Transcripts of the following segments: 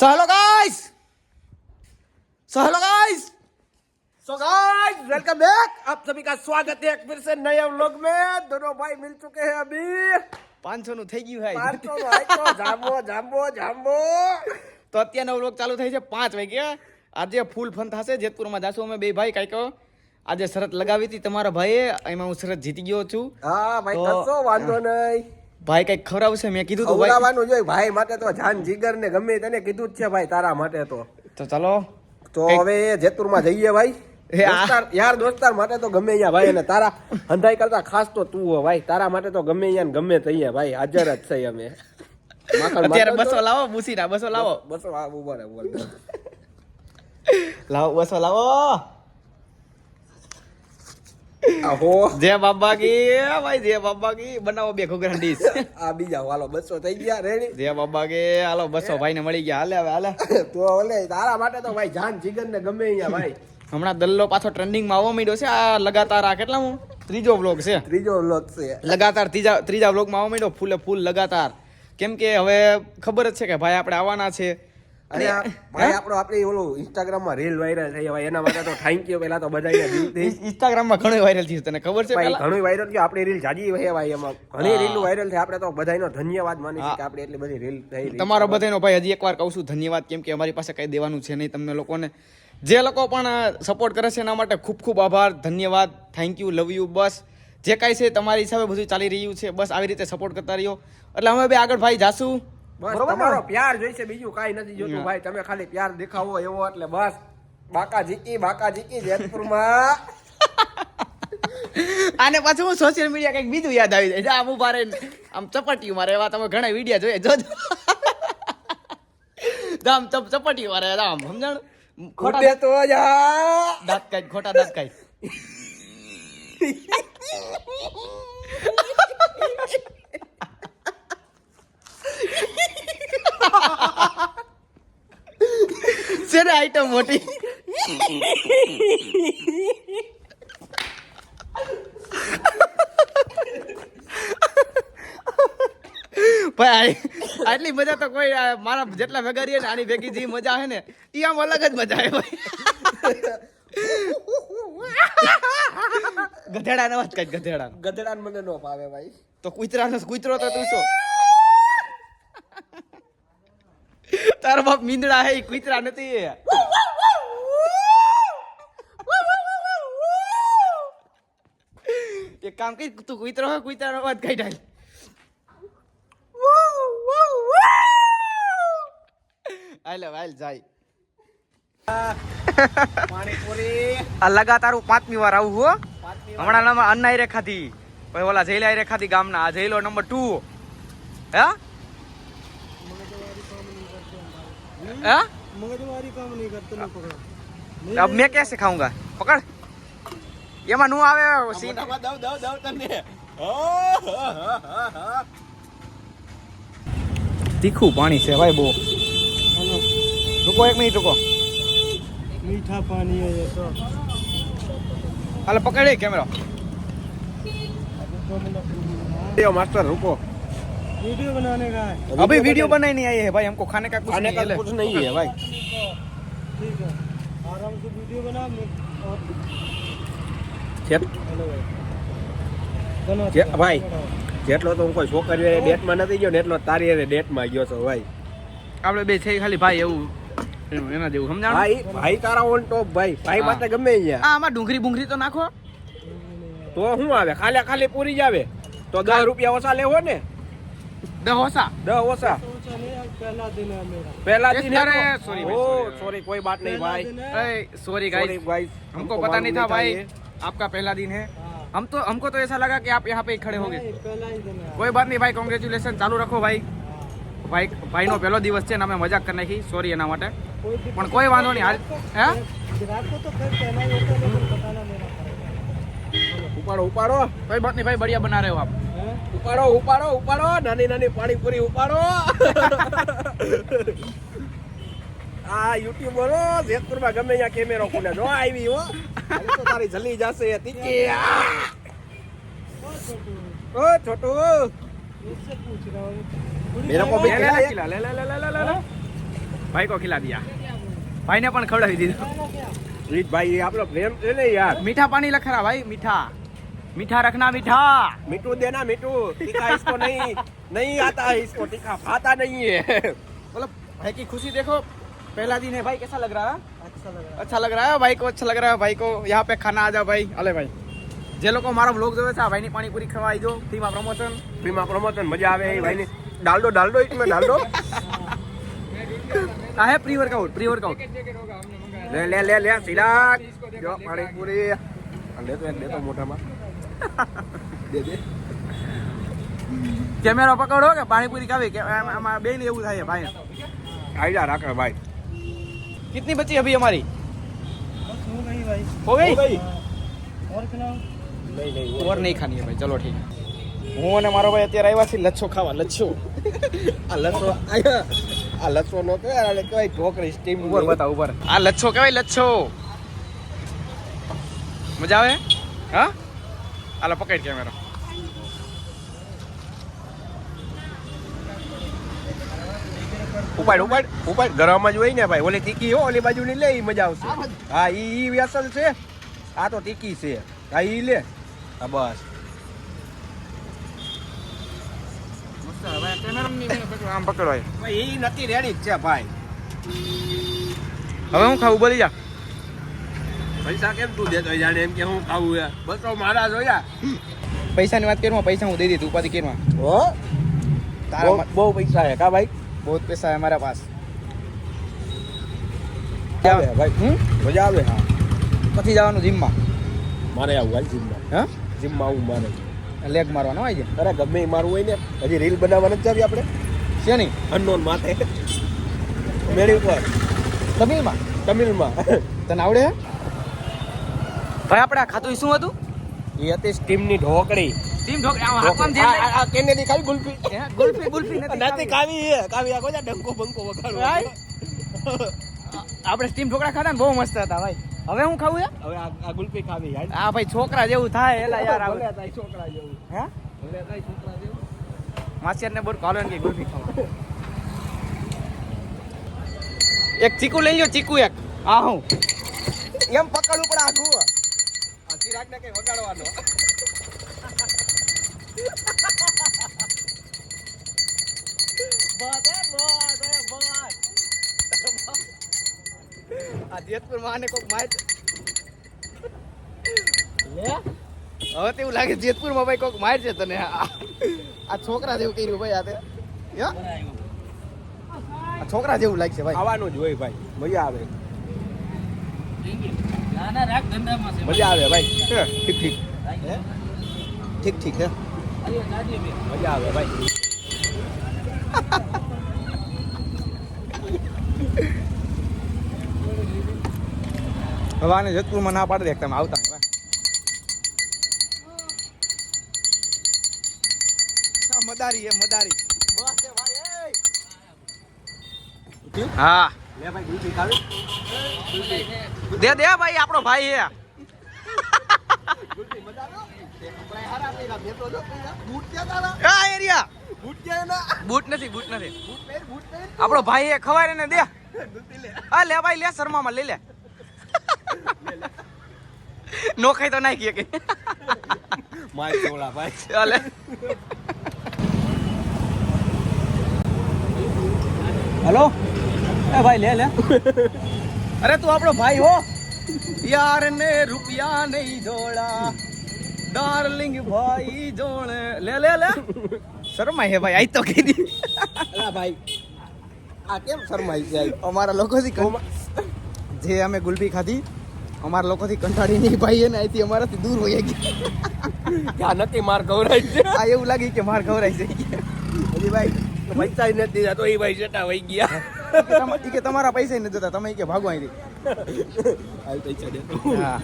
So hello guys, welcome back. आप सभी का स्वागत है एक फिर से नए व्लॉग में। दोनों भाई मिल चुके हैं अभी 500 નું થઈ ગયું ભાઈ 500 નું આઈકો જાંબો તો અત્યારનો વ્લોગ ચાલુ થઈ છે 5 વાગે। આજે ફૂલ ફન થશે। જેતપુરમાં જાશું અમે બે ભાઈ કાઈકો। આજે શરત લગાવી હતી તમારા ભાઈએ, એમાં હું શરત જીતી ગયો છું। હા ભાઈ કશો વાંધો નહીં। ભાઈ કઈક ખવડાવશે, મેં કીધું તો ભાઈ ખવડાવવાનું જોઈએ ભાઈ માટે તો જાન જીગર ને ગમે તને કીધું જ છે ભાઈ તારા માટે તો ચાલો તો હવે જેતપુરમાં જઈએ ભાઈ। યાર દોસ્તાર માટે તો ગમે અહીંયા ભાઈ, અને તારા હંધાઈ કરતા ખાસ તો તું હો ભાઈ। તારા માટે તો ગમે અહીંયા ગમે તઈએ ભાઈ હાજર જ છે અમે। અત્યારે 200 લાવો બુસીના 200 લાવો 200 લાવો 200 લાવો। આહો જય બાબા કી ભાઈ, જય બાબા કી। બનાવો બે ઘોઘરા ડીશ આ બીજા હાલો 200 થઈ ગયા રેડી। જય બાબા કે હાલો 200 ભાઈ ને મળી ગયા। હાલે હવે હાલે તો ઓલે તારા માટે તો ભાઈ જાન જીગર ને ગમે અહીંયા ભાઈ। હમણાં દલ્લો પાછો ટ્રેન્ડિંગ માં આવવા માંડ્યો છે। આ લગાતાર આ કેટલા ત્રીજો વ્લોગ છે લગાતાર ત્રીજા વ્લોગ માં આવવા માંડ્યો ફૂલે ફૂલ લગાતાર। કેમ કે હવે ખબર જ છે કે ભાઈ આપણે આવવાના છે। અને ભાઈ આપણે ઓલો ઇન્સ્ટાગ્રામ માં રીલ વાયરલ થઈ ભાઈ, એના માટે તો થેન્ક યુ પેલા તો બધાને ઇન્સ્ટાગ્રામ માં ઘણું વાયરલ થયું, તને ખબર છે ભાઈ? ઘણું વાયરલ થયું, આપણી રીલ જાજી છે ભાઈ, એમાં ઘણી રીલ વાયરલ થઈ। આપણે તો બધાનો ધન્યવાદ માની છે કે આપણે એટલી બધી રીલ થઈ। તમારો બધાનો ભાઈ હજી એકવાર કહું છું ધન્યવાદ, કેમ કે અમારી પાસે કઈ દેવાનું છે નહીં તમને લોકોને। જે લોકો પણ સપોર્ટ કરે છે એના માટે ખૂબ ખૂબ આભાર, ધન્યવાદ, થેન્ક યુ, લવ યુ। બસ જે કાંઈ છે તમારી હિસાબે બધું ચાલી રહ્યું છે, બસ આવી રીતે સપોર્ટ કરતા રહ્યો એટલે અમે બે આગળ ભાઈ જાશું। બસ તમારો પ્યાર જોઈશે, બીજું કાંઈ નથી જોતું ભાઈ। તમે ખાલી પ્યાર દેખાવો એવો એટલે બસ બાકા જીકી જેતપુરમાં। આને પાછું હું સોશિયલ મીડિયા કંઈક બીજું યાદ આવી જાય, આમ ઉભા રહીને આમ ચપટીયું મારે એવા તમે ઘણા વિડીયો જોઈએ જોજો। આમ ચપટીયું મારે આમ સમજણ ખોટા તો દાંત કાઢ, ખોટા દાંત કાઢ। સેને આઈટમ મોટી ભાઈ આટલી મજા તો કોઈ મારા જેટલા ભેગા રહીએ ને આની ભેગી જે મજા આવે ને એ આમ અલગ જ મજા આવે ભાઈ। ગધેડાનો વાત કઈ ગધેડા મને નો ભાવે ભાઈ, તો કૂતરો તો તું શું તારો બાપ મીંદડા હે કૂતરા નથી। એક કામ કર, તું કૂતરો હે કૂતરાનો વાત કઈ ડાલ હાલ જાય। પાણીપુરી આ લગાતાર 5મી વાર આવું હો। હમણાં અન્ના રે ખાધી, પછી ઓલા જઈલા રે ખાધી ગામના। આ જઈલો નંબર 2 હે मगजमारी काम नहीं करते ना पकड़ो। अब मैं कैसे खाऊंगा? पकड़ એમાં નું આવે સીન દવ તને તીખું પાણી છે ભાઈ બહુ। રૂકો 1 મિનિટ રૂકો, મીઠા પાણી है ये तो। હાલે પકડે કેમેરા वीडियो मास्टर रुको, वीडियो बनाने का है अभी, वीडियो बनाने नहीं आए हैं भाई, हमको खाने का कुछ नहीं है भाई। ठीक है आराम से वीडियो बना भाई। જેટલો તો હું કોઈ છોકરીઓ ડેટમાં નથી ગયો ને એટલો તારી હારે ડેટમાં ગયો છો ભાઈ। આપણે બે છે ખાલી ભાઈ એવું એના જેવું સમજાણ ભાઈ તારા ઓન ટોપ ભાઈ માટે ગમે અહીંયા। આમાં ડુંગળી તો નાખો તો શું આવે, ખાલી પૂરી જ આવે તો 10 રૂપિયા ઓછા લેવો ને। 10 ઓછા पहला दिन है। सॉरी कोई बात नहीं भाई, सॉरी गाइस हमको पता नहीं था भाई आपका पहला दिन है। हमको तो ऐसा लगा कि आप यहाँ पे खड़े होंगे। कोई बात नहीं भाई, कांग्रेचुलेशन चालू रखो भाई। भाई નો પહેલો દિવસ છે ને અમે મજાક કરી નાખી, સોરી એના માટે, પણ કોઈ વાંધો નહીં। હાલ હે ઉપાડો कोई बात नहीं भाई, बढ़िया बना रहे हो आप। ઉપાડો નાની પાણીપુરી ઉપાડો। આ યુટ્યુબરો જેતપુરમાં ગમે ત્યાં કેમેરો ખોલે જો આવી હો તો તારી જલી જશે તીકી। ओ छोटू, मुझसे पूछ रहा हूँ मेरे को भी खिला। ले ભાઈ કો ખિલા દિયા, ભાઈને પણ ખવડાવી દીધો. રીત ભાઈ આપણો પ્રેમ છે ને યાર. મીઠા પાણી લખરા ભાઈ, મીઠા मीठा रखना मीठा. मीठू देना मीठू, तीखा इसको नहीं आता है, इसको तीखा खाता नहीं है. मतलब भाई की खुशी देखो, पहला दिन है भाई, कैसा लग रहा है? अच्छा लग रहा है भाई को, अच्छा लग रहा है भाई को. यहाँ पे खाना आ जाओ भाई. अले भाई જે લોકો મારો વ્લોગ જોવે છે ભાઈની પાણીપુરી ખવાઈ દો. ફ્રીમાં પ્રમોશન મજા આવે ભાઈની. ડાલડો इसमें ડાલડો. આ હે પ્રી વર્કઆઉટ લે સિરાગ જો પાણીપુરી લે તો મોઢામાં દે કેમેરા પકડો કે પાણીપુરી ખાવી કે આમાં બે ને એવું થાય ભાઈ. આઈડિયા રાખે ભાઈ. कितनी बची अभी हमारी? हो गई भाई. और नहीं खानी है भाई. चलो ठीक है. હું અને મારો ભાઈ અત્યારે આવ્યા છે લચ્છો ખાવા. લચ્છો આ લચ્છો નો કહેવાય, કહેવાય ઢોકળી સ્ટીમ. ઉપર બતાવ ઉપર. આ લચ્છો કહેવાય, લચ્છો. મજા આવે? હા હાલો પકડ કેમેરો. ઉપાડ ગરમ જ હોય ને ભાઈ. ઓલી તીખી હો, ઓલી બાજુ ની લે, ઈ મજા આવશે. હા ઈ વ્યસલ છે, આ તો તીખી છે. હા ઈ લે. હા બસ આમ પકડો. ઈ નથી રેડી જ છે ભાઈ. હવે હું ખાવું બોલી જા. પૈસા કેમ તું દેતો જાણે એમ કે હું ખાવું યાર. બસો મારા જોયા. પૈસાની વાત કરમાં, પૈસા હું દઈ દીધું ઉપાધિ કરમાં. હો તારા બહુ પૈસા હે કા ભાઈ? बहुत पैसा है हमारे पास. આવે ભાઈ મજા આવે. હા પછી જવાનું જીમમાં. મારે આવું હાલ જીમમાં. હા જીમમાં આવું મારે લેગ મારવાનો હોય છે. અરે ગમે એ મારવું હોય ને. હજી રીલ બનાવવા નથી જાવી આપણે? છે નહીં અનનોન માથે મેળી ઉપર તમિલમાં. તને આવડે ભાઈ? આપણે આ ખાતું શું હતું? એ હતી સ્ટીમની ઢોકળી. આ કેનેડી ખાવી ગુલ્ફી. ગુલ્ફી નથી ખાવી આ કોઈ ડંકો બંકો વગાડો. આપણે સ્ટીમ ઢોકળા ખાધા ને બહુ મસ્ત હતા ભાઈ. હવે હું ખાવું હવે આ ગુલ્ફી ખાવી યાર. આ ભાઈ છોકરા જેવું થાય એલા યાર. ભલે થાય છોકરા જેવું. હે ભલે થાય છોકરા જેવું. માસિયાને બોલ કાલો ને ગુલ્ફી ખાવા. એક ચીકુ લઈ લ્યો, ચીકુ એક. આ હું એમ પકડવું પડે આખું. આ ચિરાગને કઈ વગાડવાનો. આ જેતપુર માં કોક માર લે. હવે તેવું લાગે જેતપુર માં ભાઈ કોક માર છે તને. આ છોકરા જેવું કર્યું ભાઈ. આ છોકરા જેવું લાગશે ભાઈ. આવવાનું જ હોય ભાઈ. મજા આવે. મજા આવે ભાઈ. ઠીક હે. મજા આવે ભાઈ. હવે આને જેતપુરમાં ના પાડી દે તમે આવતા નહીં. મદારી હે મદારી. હા લે ભાઈ ગુલ્ફી ખાવી. દે ભાઈ આપણો ભાઈ હે. ગુલ્ફી મજા આવે. કપડા હારા પહેરા બેતો જો બૂટ ક્યાં તારા? આ એરિયા બૂટ ક્યાં ના? બૂટ નથી. બૂટ પહેર. આપણો ભાઈ હે, ખવાય ને દે. ગુલ્ફી લે. હા લે ભાઈ લે, શર્મામાં લઈ લે. નો ખાઈ તો નાખીએ કે માય ચોળા ભાઈ. ચાલે. હેલો એ ભાઈ લે અરે તું આપણો ભાઈ હો યાર ને રૂપિયા નહીં જોડા ડાર્લિંગ ભાઈ જોડે લે શરમાય હે ભાઈ. આઈ તો કીધી. અલા ભાઈ આ કેમ શરમાઈ જાય? અમારા લોકોથી જે અમે ગુલ્ફી ખાધી, અમારા લોકોથી કંટાળી નહીં ભાઈ ને અહીંથી અમારાથી દૂર હોઈ ગયા. ત્યાં નથી માર ગવરાય છે. આ એવું લાગી કે માર ખવરાઈ છે. હજી ભાઈ પૈસા નથી દીધા તો એ ભાઈ જટા વહી ગયા. કે તમારા પૈસા નથી જતા, તમે કે ભાગો અહીંથી. હા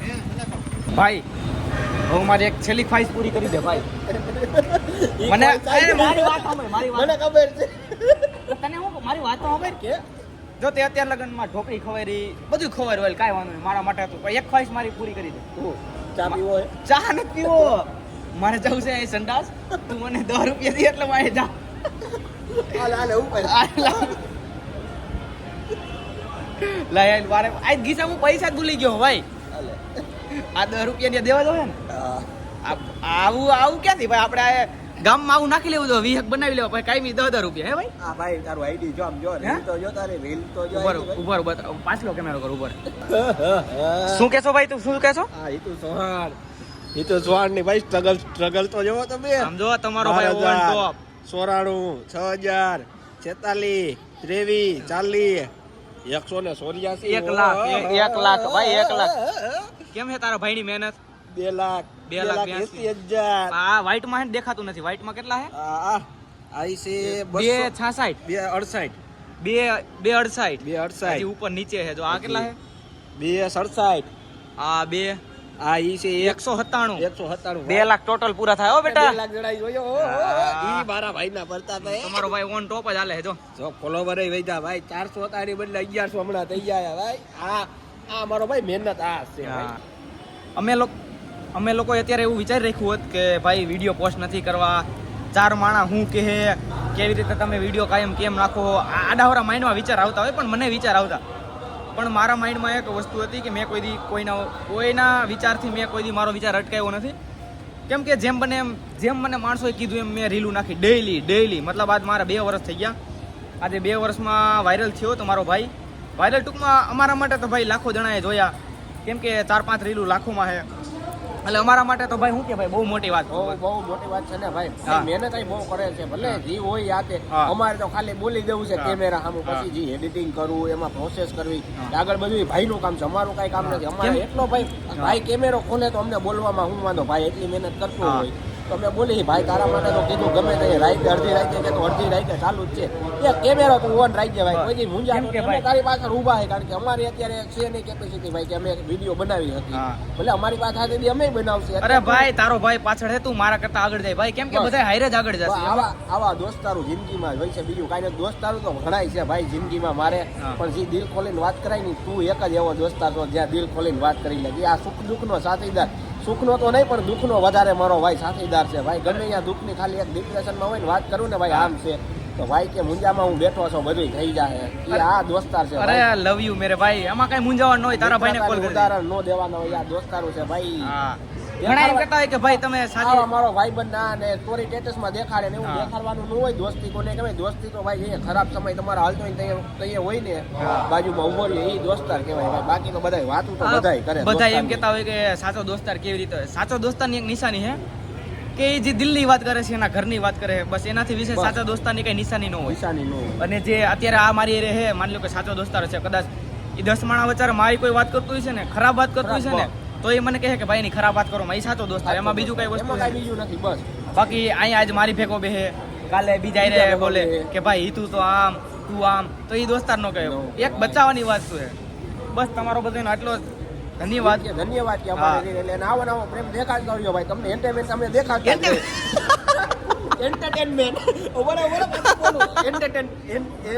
ભાઈ હું મારી એક છેલ્લી ખ્વાહિશ પૂરી કરી દે ભાઈ. મને મારી વાત ખબર છે. તને હું મારી વાત તો ખબર કે જો તે અત્યાર લગનમાં ઢોકળી ખવારી બધું ખવાય હોય કાંઈ વાંધો નહીં. મારા માટે હતું એક ખ્વાહિશ મારી પૂરી કરી દે. ચા પીવો હોય? ચા નથી પીવો. મારે જવું છે એ સંડાસ. તું મને 10 રૂપિયા દે એટલે મારે જા. હાલે ઉપર. લાય વારે આજ ગીસા હું પૈસા જ ભૂલી ગયો ભાઈ. આ 10 રૂપિયા દેવા દો ને. આવું ક્યાંથી ભાઈ આપણે ગામમાં આવું નાખી લેવું તો વિહક બનાવી લેવા પછી કાયમી 10 રૂપિયા હે ભાઈ. હા ભાઈ તારું આઈડી જો આમ જો રીલ તો જો તારી રીલ તો જો ઉપર પાછલો કેમેરો કર ઉપર. શું કેસો ભાઈ તું શું કેસો? હા ઈ તો સ્વાણ ની ભાઈ સ્ટ્રગલ તો જોવો તમે. સમજો તમારો ભાઈ ઓન ટોપ 94 6046 23 40 184 1 લાખ ભાઈ 1 લાખ. કેમ છે તારા ભાઈની મહેનત? 2 લાખ 2,80,000. આ વ્હાઈટ માં દેખાતું નથી. વ્હાઈટ માં કેટલા છે? આઈ છે 266 268 268 ઉપર નીચે છે. જો આ કેટલા છે? 267. આ બે આ ઈ છે 197 197. 2 લાખ ટોટલ પૂરા થાય હો બેટા. 2 લાખ જણાઈ જોયો. ઈ મારા ભાઈના પડતા ભાઈ. તમારો ભાઈ ઓન ટોપ જ હાલે છે. જો ફોલોવર એ વૈધા ભાઈ 400 હતા ની બદલે 1100 હમણાં થઈ ગયા ભાઈ. આ મારો ભાઈ મહેનત આ છે ભાઈ. અમે લોકો અત્યારે એવું વિચારી રાખ્યું હોત કે ભાઈ વિડીયો પોસ્ટ નથી કરવા, 4 માણા હું કહે, કેવી રીતે તમે વિડીયો કાયમ કેમ નાખો, આડાવરા માઇન્ડમાં વિચાર આવતા હોય. પણ મને વિચાર આવતા, પણ મારા માઇન્ડમાં એક વસ્તુ હતી કે મેં કોઈ દી કોઈના વિચારથી મેં કોઈ દી મારો વિચાર અટકાવ્યો નથી. કેમ કે જેમ મને માણસોએ કીધું એમ મેં રીલું નાખી ડેઈલી. મતલબ આજ મારા 2 વર્ષ થઈ ગયા. આજે 2 વર્ષમાં વાયરલ થયો તો મારો ભાઈ. વાયરલ ટૂંકમાં અમારા માટે તો ભાઈ લાખો જણાએ જોયા. કેમ કે 4-5 રીલું લાખોમાં છે. એટલે અમારા માટે તો ભાઈ શું કે ભાઈ બહુ મોટી વાત બહુ મોટી વાત છે ને ભાઈ. મહેનત બહુ કરે છે. ભલે જી હોય યાતે અમારે તો ખાલી બોલી દેવું છે કેમેરા સામે, પછી જી એડિટિંગ કરવું, એમાં પ્રોસેસ કરવી, આગળ બધું ભાઈનું કામ છે, અમારું કઈ કામ નથી. અમારે એટલો ભાઈ કેમેરો ખોલે તો અમને બોલવામાં હું વાંધો, ભાઈ એટલી મહેનત કરતો હોય તો અમે બોલી ભાઈ તારા માટે તો કીધું ગમે તે રાઈતે અડધી રાઈતે કે તો અડધી રાઈતે ચાલુ જ છે. એ કેમેરો તો ઓન રાખજે ભાઈ, કોઈ દી મુંજા અમે તારી પાછળ ઊભા છે. કારણ કે અમારી અત્યારે છે નહીં કેપેસિટી ભાઈ કે અમે વિડીયો બનાવી હતી. ભલે અમારી પાસે હતી અમે બનાવશે. અરે ભાઈ તારો ભાઈ પાછળ હે, તું મારા કરતા આગળ જાય ભાઈ. કેમ કે બધા હાઈરે જ આગળ જશે. આવા દોસ્તારું જિંદગીમાં હોય છે, બીજું કાંઈ નથી. દોસ્તારું તો ઘણાય છે ભાઈ જિંદગીમાં મારે, પણ જે દિલ ખોલીને વાત કરાય ને તું એક જ એવો દોસ્તાર છો જ્યાં દિલ ખોલીને વાત કરી લે. આ સુખ દુઃખનો સાથીદાર, સુખનો તો નહીં પણ દુઃખનો વધારે મારો ભાઈ સાથીદાર છે ભાઈ. ગમે ત્યાં દુઃખની ખાલી એક ડિપ્રેશનમાં હોય ને વાત કરું ને ભાઈ આમ છે તો ભાઈ કે મુંજામાં હું બેઠો છું બધું થઈ જાય. એ આ દોસ્તાર છે. અરે લવ યુ મેરે ભાઈ. આમાં કઈ મુંજાવાનું ન હોય. તારા ભાઈને કોલ કરી ઉદાહરણ નો દેવાનો હોય. આ દોસ્તારો છે ભાઈ. ઘણા એમ કહેતા હોય કે ભાઈ તમે સાચા મારો ભાઈ બંધા ને સ્ટોરી સ્ટેટસમાં દેખાડે ને એવું દેખાડવાનું ન હોય. દોસ્તી કોને કહેવાય? દોસ્તી તો ભાઈ એ ખરાબ સમય તમારો હાલતો હોય તો એ હોય ને બાજુમાં ઉભો રહે એ દોસ્તાર કહેવાય ભાઈ. બાકી તો બધા વાતું તો બધાય કરે. બધા એમ કહેતા હોય કે સાચો દોસ્તાર કેવી રીતે હોય? સાચો દોસ્તારની એક નિશાની છે કે એ જે દિલની વાત કરે છે, એના ઘરની વાત કરે, બસ એનાથી વિશે સાચા દોસ્તારની કઈ નિશાની ન હોય. અને જે અત્યારે આ મારી રહે માની લો કે સાચો દોસ્તાર છે, કદાચ એ 10 માણા વચારે મારી કોઈ વાત કરતું છે ને, ખરાબ વાત કરતું છે ને, તો એ મને કહે કે ભાઈ એની ખરાબ વાત કરો, એ સાચો દોસ્તાર. એમાં બીજું કઈ વસ્તુ બીજું નથી બસ. બાકી અહીંયા આજ મારી ભેગો બેહે, કાલે બીજા રે બોલે કે ભાઈ તું તો આમ તું આમ, તો એ દોસ્તાર નો કહે. એક બચાવવાની વાત છે. બસ તમારો બધાનો આટલો ધન્યવાદ કે અમારે આવો નવો પ્રેમ દેખાડતા રહ્યો ભાઈ. તમને એન્ટરટેનમેન્ટ અમે દેખાડતા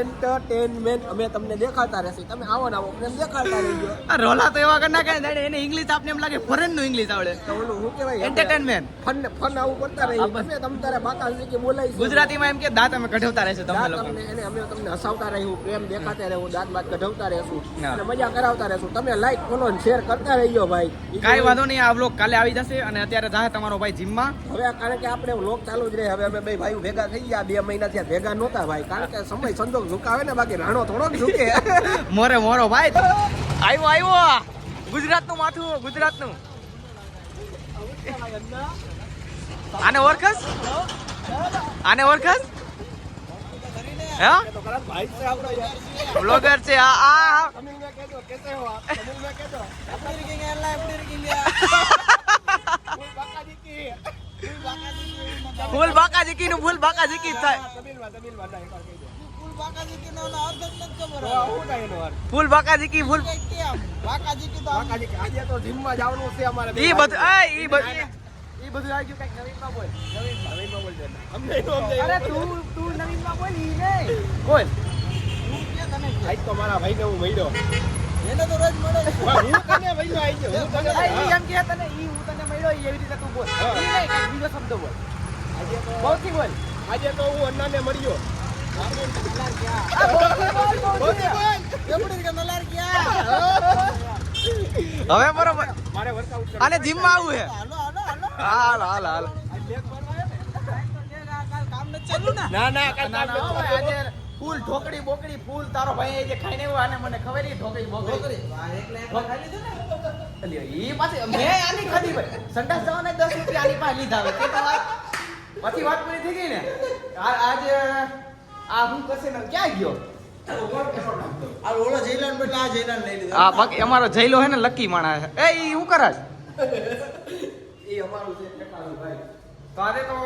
એન્ટરટેનમેન્ટ અમે તમને દેખાડતા રહેશે. તમે આવો ને આવો પ્રેમ દેખાડતા રહેજો. રોલા તો એવા કરના કાંઈ દાડે એને ઇંગ્લિશ આપને એમ લાગે ફોરેન નું ઇંગ્લિશ આવડે. તો ઓલું શું કહેવાય એન્ટરટેનમેન્ટ ફન આવું કરતા રહીએ. તમે તારે બાકા કે બોલાય ગુજરાતીમાં એમ કે દાંત અમે કઢાવતા રહેશે તમે લોકો. અમે તમને હસાવતા રહીશું, પ્રેમ દેખાતા રહેવું, દાંત બાત કઢાવતા રહેશું અને મજા કરાવતા રહેશું. તમે લાઈક ફોલો અને શેર કરતા રહીજો ભાઈ. કાંઈ વાંધો નહીં. આ વ્લોગ કાલે આવી જશે. અને અત્યારે જાય તમારો ભાઈ જીમમાં. હવે કારણ કે આપણે વ્લોગ ચાલુ જ રહે. હવે અમે બે ભાઈઓ ભેગા થઈ ગયા. 2 મહિના થયા ભેગા નહોતા ભાઈ. કારણ કે સમય સંજોગ ઝુકાવે ને, બાકી રાણો થોડોક ઝુકે. મોરો ભાઈ આવ્યો ગુજરાતનું માથું, ગુજરાતનું. આને ઓળખસ હે? બ્લોગર છે આ. ફૂલ બાકાજીકી નું ફૂલ બાકાજીકી થાય. ફૂલ બાકાજીકી ફૂલ આજે તો જીમમાં જવાનું છે અમારે. ઈ બધું આવી ગયું. કઈક નવીનમાં બોલ. અરે તું નવીનમાં બોલ. ઈ નહીં બોલ. આજ તો મારા ભાઈને હું મળ્યો. એને તો રોજ મળે. હું તને મળ્યો આઈ ગયો. એમ કે તને હું તને મળ્યો એવી રીતે તું બોલ. ઈ નહીં કઈક બીજો શબ્દ બોલ. બહુથી બોલ. આજે તો હું અન્નાને મળ્યો. નલાર ક્યાં? હવે બરોબર મારે વર્કઆઉટ આને જીમમાં આવવું છે હાલો હાલો હાલો હાલ હાલ હાલ કામ નથી ચાલુ ને ના ના કાલ ના, ના, ભાઈ, આજે ફૂલ ઢોકળી બોકડી ફૂલ તારો ભાઈ જે ખાઈને આવ્યો આને મને ખબર નહીં ઢોકળી બોકડી એકલા ખાઈ લીધું ને અલ્યો, ઈ પાછી મેં આની ખાધી ભાઈ સંડાસ જવાના 10 રૂપિયા આની પાસે લીધા હવે તે તો વાત પછી વાત પૂરી થઈ ગઈ ને આજે આ હું કરશે ને ક્યાં ગયો આ ઓલો જયલાન બેટા આ જયલાન લઈ લીધો આ બાકી અમારો જયલો હે ને લકી માણસ એ ઈ હું કરસ એ અમારું છે ટકાનું ભાઈ તારે તો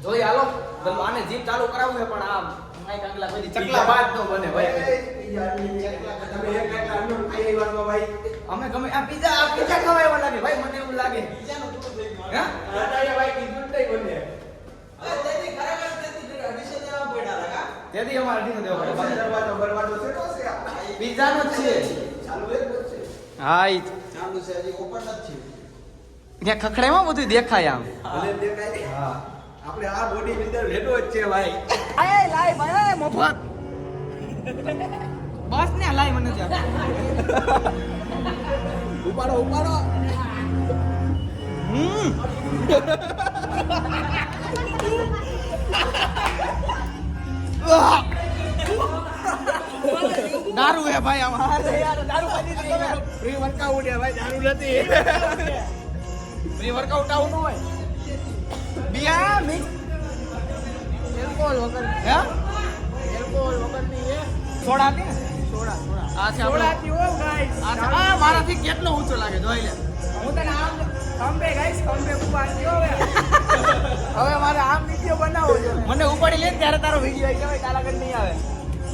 જોઈ હાલો ગલ્લો આને જીપ ચાલુ કરાવવું છે પણ આ માઈક આગલા કોઈ ચકલા બાદ નો બને ભાઈ અમે ગમે આ પીઝા ખવાયવા લાગે ભાઈ મને એવું લાગે હે તેથી અમારે ઠીક દેવો પડે પીઝા નો જ છે હા ઈ ચાલુ છે હજી ઓપન નથી ત્યાં ખખડામાં બધું દેખાય આમ આપણે આ બોડી બિલ્ડર રેડો જ છે ભાઈ આય લાય ભાઈ મફત બસ ને લાય મને ત્યાં ઉપાડો ઉપાડો દારૂ હે ભાઈ આમ યાર દારૂ પાડી દે ફ્રી વર્કઆઉટ હે ભાઈ દારૂ નથી ફ્રી વર્કઆઉટ આવું ન હોય બિયા મિક્સ એલ્કોહોલ વગર હે એલ્કોહોલ વગરની હે સોડા કે સોડા સોડા આ છે સોડા આપણો- પીવો ગાઈસ આ મારાથી કેટલો ઊંચો લાગે જોઈ લે હું તને આમ કમ્બે ગાઈસ કમ્બે ઉભા થયો હવે મારે આમ વિડિયો બનાવવો છે મને ઉપાડી લે ને ત્યારે તારો વિડિયો આવી જાય કાલાગઢ નહીં આવે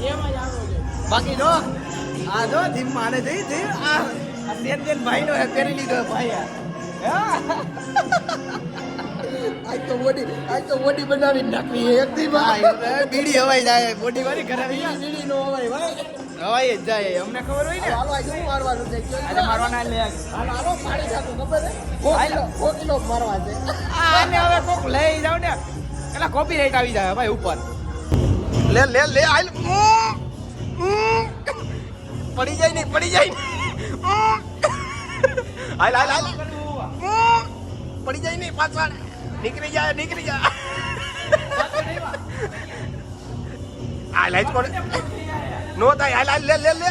એમાં જ આવવો છે બાકી જો આ જો જીમ માને જઈ જઈ આ સેન ભાઈ નો પહેરી લીધો ભાઈ આજ તો બોડી બનાવી નાખવી એક દી બીડી હવાઈ જાય બોડી વાળી કરાવી બીડી નો હોય ભાઈ હવાઈ જ જાય અમને ખબર હોય ને હાલો આજે હું મારવાનું છે આજે મારવાના લે હાલો હાલો પાડી જાતું ખબર હે 4 કિલો મારવા છે આને હવે કોક લઈ જાવ ને એલા કોપીરાઈટ આવી જાય ભાઈ ઉપર લે લે લે આલ પડી જાય નહીં પડી જાય હાલ હાલ હાલ પડી જાય નહીં પાછળ નીકળી જાય હાલ હાલ કોણ નો થાય હાલ હાલ લે લે લે